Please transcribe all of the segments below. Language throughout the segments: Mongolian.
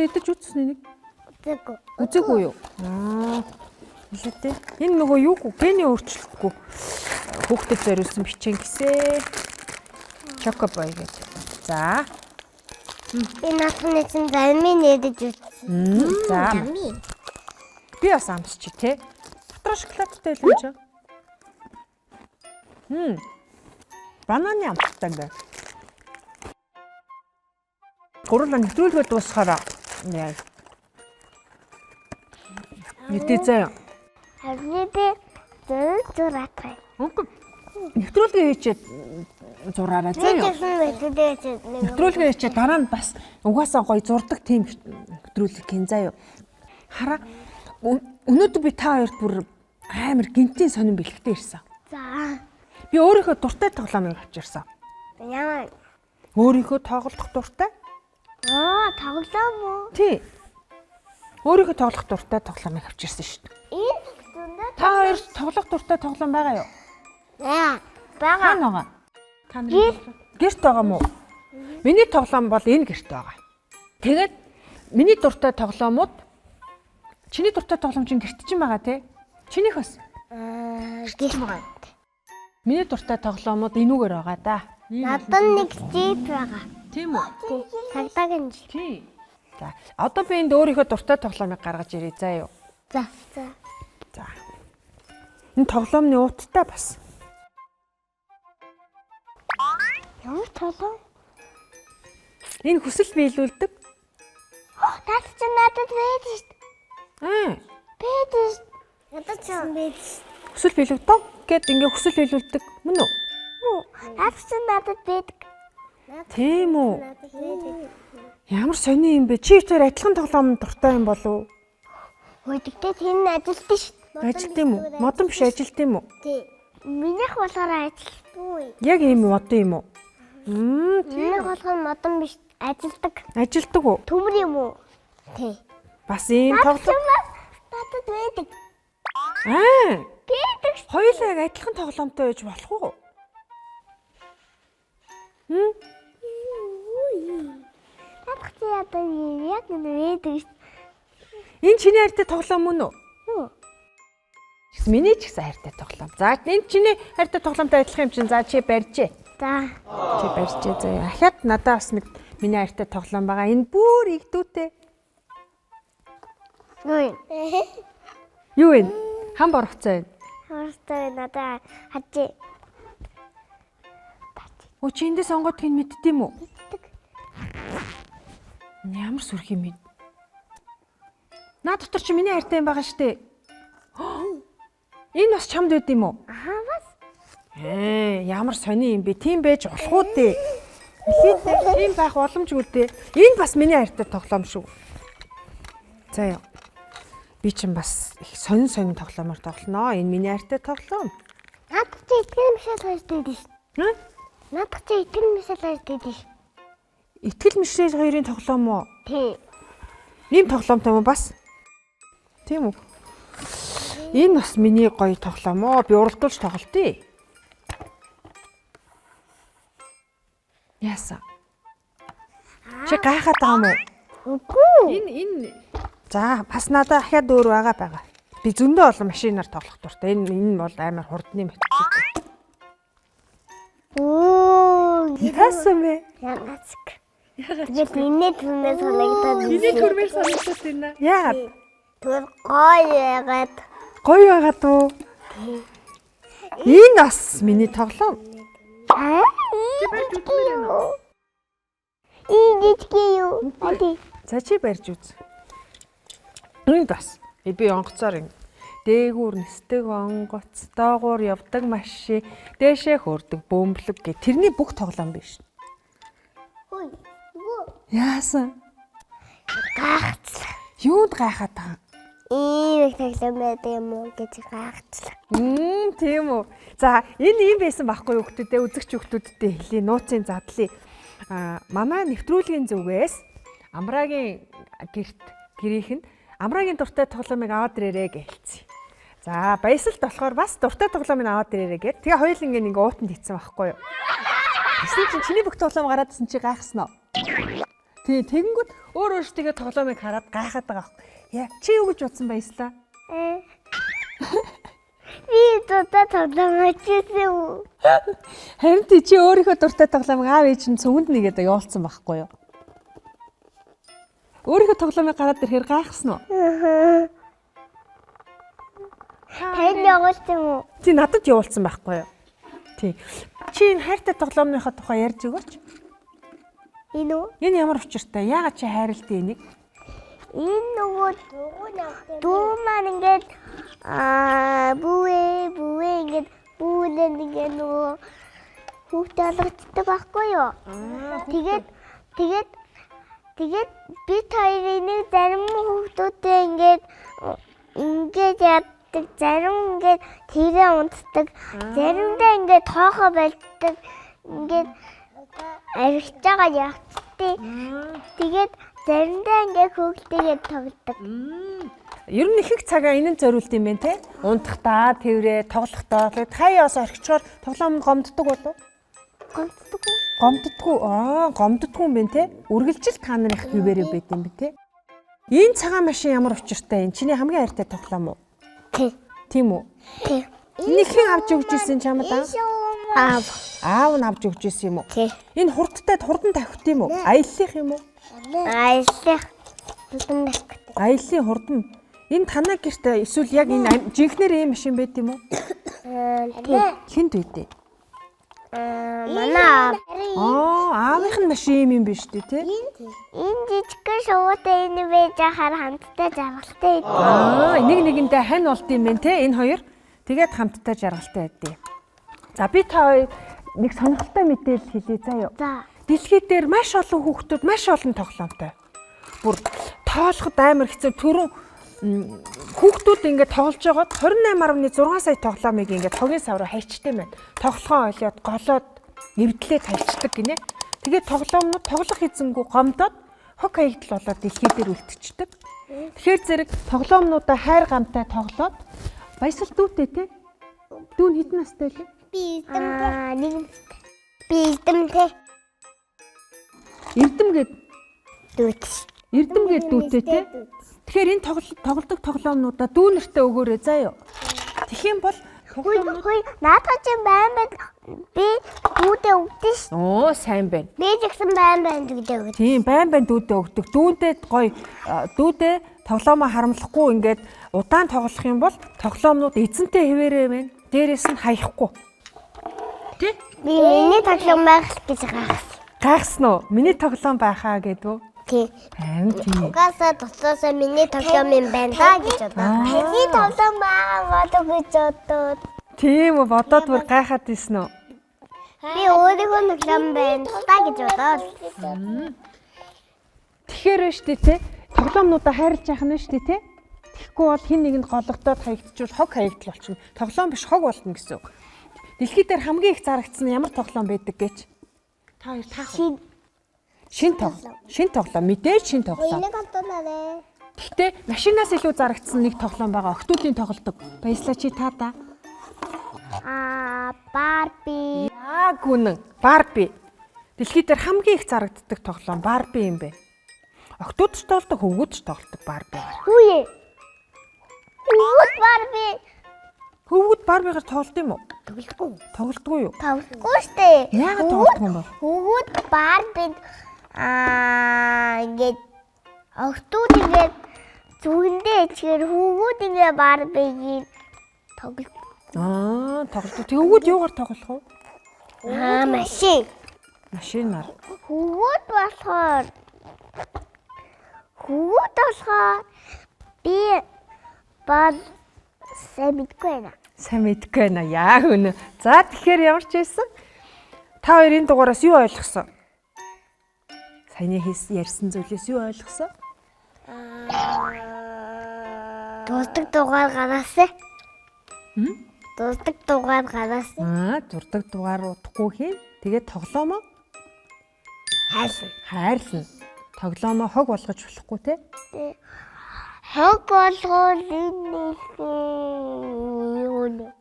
идэж үзсэн нэг. Үзээгүй. Үзээгүй юу? Илээ. Энэ нөгөө юу гений өөрчлөлтгүй хүүхдэд зориулсан бичэн гисээ. Чокобой гэж. За. Энэ насны чинь замын идэж үзсэн. За. Би бас амсч тий. Дотор шоколадтай л юм чи. Бананы амттай ингээ. Гурлаа нэвтрүүлгээ дуусахаараа яа. Мэдээ заяа. Хавьяа зураатай. Нэвтрүүлгээ хийчихэд зураараа заяа. Нэвтрүүлгээ хийчихэд дараа нь бас угаасаа гоё зурдаг тийм нэвтрүүлэг хийн заяа. Хараа өнөөдөр би та хоёрт бүр амар гинтийн сонин бэлгтэй ирсэн. За. Би өөрийнхөө дуртай тоглоомыг авчирсан. Яа. Өөрийнхөө тоглох дуртай? Тоглоом уу? Тий. Өөрийнхөө тоглох дуртай тоглоомыг авчирсан шүү дээ. Энэ дундаа Та хоёр тоглох дуртай тоглоом байгаа юу? Бага. Байгаа. Та нар гэрт байгаа мó? Миний тоглоом бол энэ гэрт байгаа. Тэгээд миний дуртай тоглоомууд чиний дуртай тоглоом чинь гэрт чинь байгаа тий? Чинийх бас гэрт байгаа. Миний дуртай тоглоомууд энүүгээр байгаа да. Надад нэг джип байгаа. Тийм үү? Тагтагийн джип. Тий. За, одоо би энд өөрийнхөө дуртай тоглоомыг гаргаж ирээ заа юу. За. За. Энэ тоглоомны ууттай бас. Ямар тоглоом? Энэ хүсэл биелүүлдэг. Наад чи надад байж шít. Байж шít. Надад ч байж шít. Хүсэл биелүүлдэг гэд ингээ хүсэл биелүүлдэг мөн үү? Наад чи надад байдаг. Тийм үү? Ямар сони юм бэ? Чи хоёр адилхан тоглоом дуртай юм болов уу? Хөөдөгтэй тийм ажилтсан шít. Ажилт юм уу? Модон биш ажилт юм уу? Тий. Минийх болохоор ажилтгүй. Яг ийм модон юм уу? Минийх болохоор модон биш ажилдаг. Ажилдаг уу? Төмөр юм уу? Тий. Бас ийм тоглоом Надад байдаг. Байдаг. Хоёулаа яг адилхан тоглоомтой байж болох уу? Надад чи одоо яг нэг байдаг. Энэ чиний хайртай тоглоом мөн үү? Миний ч гэсэн хайртай тоглоом. За энэ чиний хайртай тоглоомтой адилхан юм чинь. За чи барьжээ. За. Чи барьжээ заяа. Ахаад надад бас нэг миний хайртай тоглоом байгаа. Энэ бүр игдүүтэй. Юу вэ? Хам борхцоо юм. Хөөстэй надад хажи. Оо чи эндээ сонгодгийг мэддэм үү? Ямар сүрх юм бэ? Наа дотор чи миний хайртай юм байгаа штэ. Энэ бас чамд байд юм уу? Бас. Ямар сони юм бэ? Тийм байж болох уу дээ. Тийм байх боломжгүй дээ. Энэ бас миний хайртай тоглоом шүү. За яа. Би чинь бас их сонин тоглоомоор тоглоно. Энэ миний хайртай тоглоом. Надад чи итгэл мишэл хайртай дээ шүү. Надад чи итгэл мишэл хайртай дээ шүү. Итгэл мишэл хоёрын тоглоом уу? Тий. Ийм тоглоомтой юм бас. Тийм үү? Энэ бас миний гоё тоглоом оо. Би уралдуулж тоглолтъя. Яасан? Чи гайхаад байгаа юм уу? Үгүй. Энэ за бас надад ахаад өөр байгаа. Би зөндөө олон машинаар тоглох дуртай. Энэ бол амар хурдны мотоцикл. Яасан бэ? Янацк. Тэгээд миний түрмээр санагдаад байна. Миний түрмээр санагдаад байна. Яагаад? Тэр гоё яагаад? Гоё байгаад уу? Энэ бас миний тоглоом. Чи барьж үзмээр юм уу? Ийдчихээ юу? Хadi. За чи барьж үз. Энэ бас би онгоцоор ингэ. Дээгүүр нисдэг онгоц, доогуур явдаг машин, дээшээ хөөрдөг бөмбөлөг гэх тэрний бүх тоглоом биш. Хөөе. Яасан? Гайхацлаа. Юунд гайхаад байгаа? Ийм тоглоом байдаг юм уу гэж гайхацлаа. Тийм үү. За энэ юм байсан байхгүй юу хүмүүстээ үзэгч хүмүүстээ хэлий нууцын задлыг. Манай нэвтрүүлгийн зүгээс Амрагийн гэрийнх нь Амрагийн дуртай тоглоомыг аваад ирээрэй гэж хэлсэн. За баясалт болохоор бас дуртай тоглоомыг аваад ирээрэй гэд. Тэгээ хоёул ингээ уутанд хийцэн байхгүй юу. Тэсний чинь чиний бүх тоглоом гараадсэн чи гайхсан уу? Тэгэнгүүт Өөр өөртөө тоглоомыг хараад гайхаад байгаа юм. Яа, чи юу гэж бодсон баяслаа? Би дуртай тоглоом хийсэн. Харин чи өөрийнхөө дуртай тоглоомыг аав ээж нь цөмөнд нэгээд явуулсан байхгүй юу? Өөрийнхөө тоглоомыг гараад ирэхээр гайхсан уу? Тань явуулсан уу? Чи надад явуулсан байхгүй юу? Тий. Чи энэ хайртай тоглоомныхоо тухай ярьж өгөөч. Энэ үү? Энэ ямар учиртай? Яагаад чи хайрлтыг энийг? Энэ нөгөө дүү маань ингээд бүүээ ингээд бүүлэн ингээд нөгөө хүүхдээ алгацдаг байхгүй юу? Тэгээд бид хоёрын нэг зарим хүүхдүүдээ ингээд яддаг, зарим ингээд тэрэ унтдаг, заримдаа ингээд тоохоо байлдаг, ингээд арилж байгаа явцтай. Тэгээд заримдаа ингээд хөөгтэйгээ тоглодог. Ер нь их их цагаа энэнд зориулт юм байна те. Унтахдаа, тэврээ, тоглохдоо. Тэгээд хаяас орхичоор тоглоом гомддог болов? Гомддгүй юм байна те. Үргэлжил та нарын их хിവэрэ байд юм бэ те. Энэ цагаан машин ямар учиртай юм? Чиний хамгийн хайртай тоглоом уу? Тийм үү? Тий. Энийг хэн авч өгч ирсэн чамд аа? Аав. Аав нь авч өгч ирсэн юм уу? Тий. Энэ хурдтай хурдан тавьх тийм үү? Аяллах юм уу? Аяллах. Аяллаа хурдан. Энэ танаа гэрт эсвэл яг энэ жинхнэр ийм машин байд юм уу? Хинт байдэ? Манай аавынх нь машин юм биш үү те? энэ жижигхэн шуутай энэ байж ахаар хамтдаа жаргалтай идэв. Нэг нэгэндээ хань болд юм байна те энэ хоёр. Тэгээд хамтдаа жаргалтай байдیں۔ За би та хоёр нэг сонирхолтой мэдээлэл хэлье заа юу. За. Дэлхий дээр маш олон хүүхдүүд маш олон тоглоомтой. Бүр тоолоход амар хэцүү түрүүн хүүхдүүд ингээд тоглож байгаад 28.6 сая тоглоомыг ингээд хогийн савраа хайчтай байна. Тоглохоо олоод голоод нэвдлээ талцдаг гинэ. Тэгээд тоглоомнууд тоглох эзэнгүү гомдоод хог хаягдал болоод дэлхий дээр үлдчихдэг. Тэгэхээр зэрэг тоглоомнуудаа хайр гамтай тоглоод баясгал дүүтэй те. Дүү нь хэдэн настай вэ? Би эзэмтэй. Би эзэмтэй. Эрдэмгээд Дүүт. Эрдэмгээд дүүтэй те. Тэгэхээр энэ тоглодог тоглоомнуудаа дүү нартаа өгөөрэй заа юу. Тэгхийн бол Хөөе наадах чинь байна. Би дүүдээ өгдөө ш. Сайн байна. Би ч гэсэн байна гэдэг өгдөө. Тийм байн дүүдээ өгдөг. Дүүдээ гоё дүүдээ тоглоомоо харамлахгүй ингээд удаан тоглох юм бол тоглоомнууд эзэнтэй хэвээрээ байна. Дээрээс нь хаяхгүй. Тэ? Би миний тоглоом байх гэж гайхсан. Гайхсан уу? Миний тоглоом байхаа гэдвүү? Тий. Харин тийм. Угаасаа туслаасаа миний тоглоом юм байна да гэж бодоо. Таны тоглоом байгаа гэж бодоод. Тийм үү бодоод бүр гайхаад ирсэн үү? Би өөрийнхөө тоглоом байна да гэж бодоод. Тэгэхээр вэ штэ те. Тоглоомнуудаа хайрлаж яах нь штэ те. Тэгэхгүй бол хин нэгэнд гологдоод хаягдчихвол хог хаягдал болчихно. Тоглоом биш хог болно гэсэн үг. Дэлхий дээр хамгийн их зарагдсан ямар тоглоом байдаг гэж? Та хоёр таах. Шин тоглоом мэдээж шин тоглоом. Энийг автонаарэ. Гэхдээ машинаас илүү зарагдсан нэг тоглоом байгаа. Охтуудын тоглодог. Баяслаа чи та да. Барби. Яг үнэн. Барби. Дэлхий дээр хамгийн их зарагддаг тоглоом Барби юм бэ. Охтууд ч тоглодог, хөвгүүд ч тоглодог Барби. Хүүе. Барби. Хөвгүүд Барбигаар тоглолт юм уу? Тоглолтгүй юу? Тоглохгүй штэ. Яагаад тоглохгүй юм бэ? Хүүгүүд Барбид ингээд охтууд ингээд зүгэндээ ичгээр хүүгүүд ингээд Барбигийн тоглолт. Тоглолт. Хөвгүүд юугаар тоглох вэ? Машин. Машинаар. Хүүгүүд болохоор би бод сайн мэдгүй байна. Яг үнэ. За тэгэхээр ямар ч байсан та хоёрын дугаараас юу ойлгосон? Саяны ярьсан зүйлээс юу ойлгосон? Дурдаг дугаар гараасаа. Дурдаг дугаар удахгүй хийн. Тэгээд тоглоомоо хайрлна. Тоглоомоо хог болгож болохгүй те? Хог болгоод энэ юу?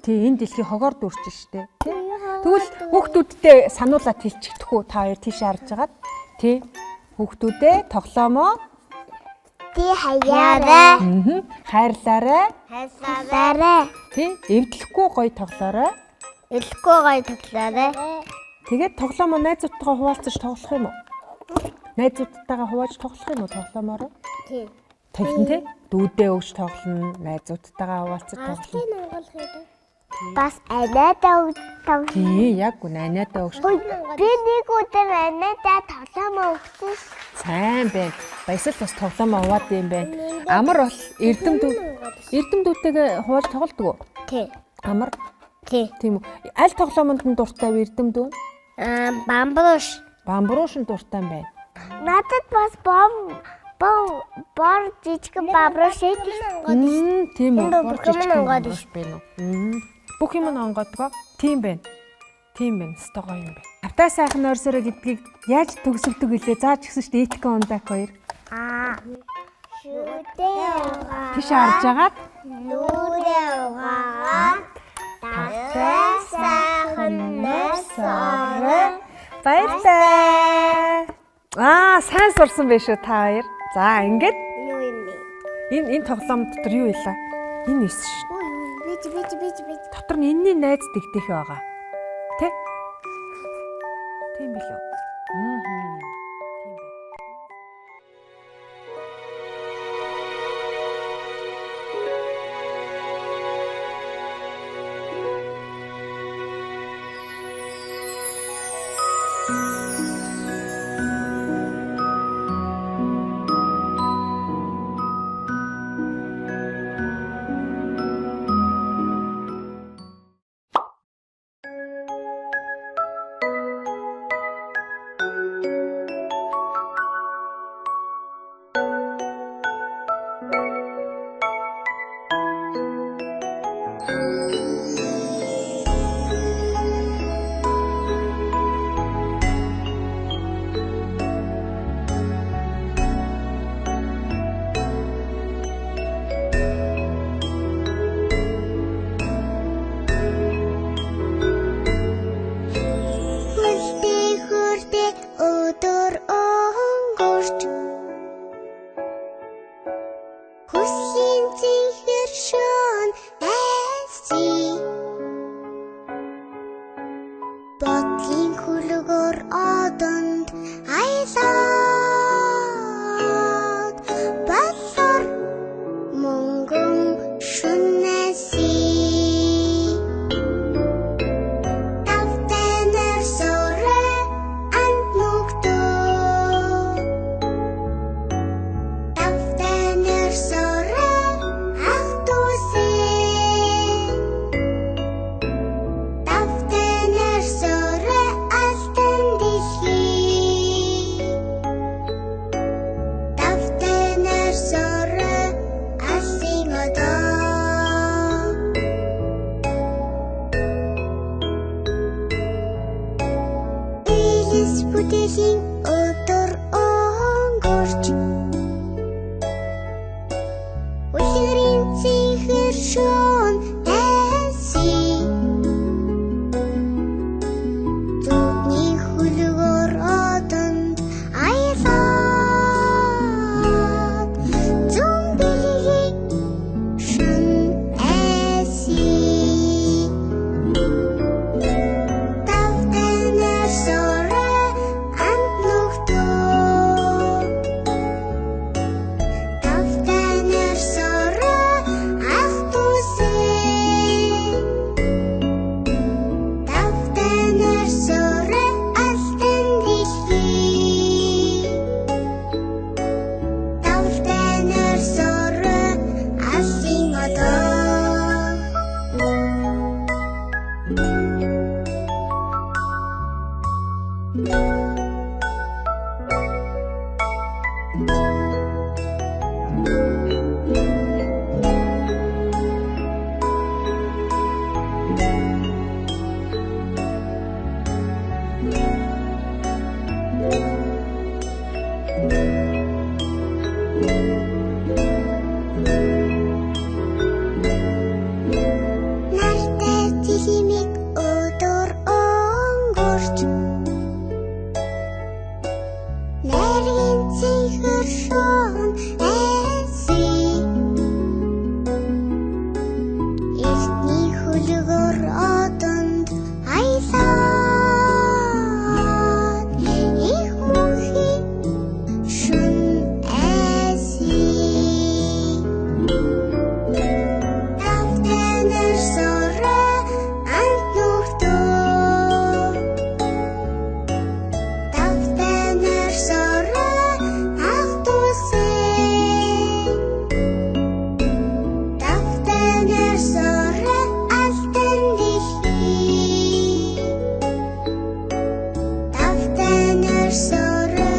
Тий энэ дэлхий хогоор дүүрч штэ. Тэгвэл хүүхдүүдтэй сануулаад хэлчихдэггүй та хоёр тийш харж агаад тий Хүүхдүүдээ тоглоомоо Ти хаяарай. хайрлаарай. Хайрлаарай. Тий, эвдлэхгүй гоё тоглоорой. Элэхгүй гоё тоглоорой. Тэгээд тоглоомоо найзуудтайгаа хуваалцаж тоглох юм уу? Найзуудтайгаа хувааж тоглох юм уу тоглоомоор? Тий. Тэгнэ тий. Дүүдээ өгч тоглоно, найзуудтайгаа хуваалцаж тоглоно. Бас анадаа тоглоно. Тий, яг гоо найнадаа өгч. Би нэг өдөр анадаа тоглоомоо өгсөн. Сайн байна. Баясал бас тоглоомоо хуваад юм байна. Амар бол эрдэмдүүдтэйгээ хувааж тоглодог уу? Тий. Амар. Тий. Тийм үү. Аль тоглоомонд нь дуртай вэ эрдэмдүү? Бамбууш. Бамбарууш нь дуртай юм байна. Надад бас бор жижигэн бамбууш идэж. Тийм үү. Бүх юм нь онгоод байна уу? Бүх юм нь онгоодгоо. Тийм байна. Тийм байна. Стогоо юм байна. Автаа сайхан орсороо гэдгийг яаж төгсөвдөг гэлээ. Зааж гисэн шүү дээ этикэн ундак хоёр. Шүдээ. Тийш харж агаад Нүрээ угаагаад тавтай сайхан нэрсороо. баярлалаа. Сайн сурсан байх шүү та хоёр. За ингээд Юу юм бэ? энэ тоглоом дотор юу илаа? Энэ эс шүү. Бич. Дотор нь энэний найз дэгдэх байгаа. Тэ? Тийм билүү? Тийм байна. үлгэр одонд аялаад их мөнхий шүн эси давтанар сора анх нүхтөө давтанар сора ах тусын давтанар сора алтан дэлхий давтанар сора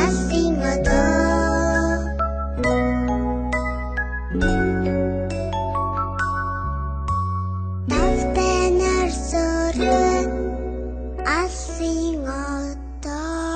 алсын одоо давтанар сора алсын одоо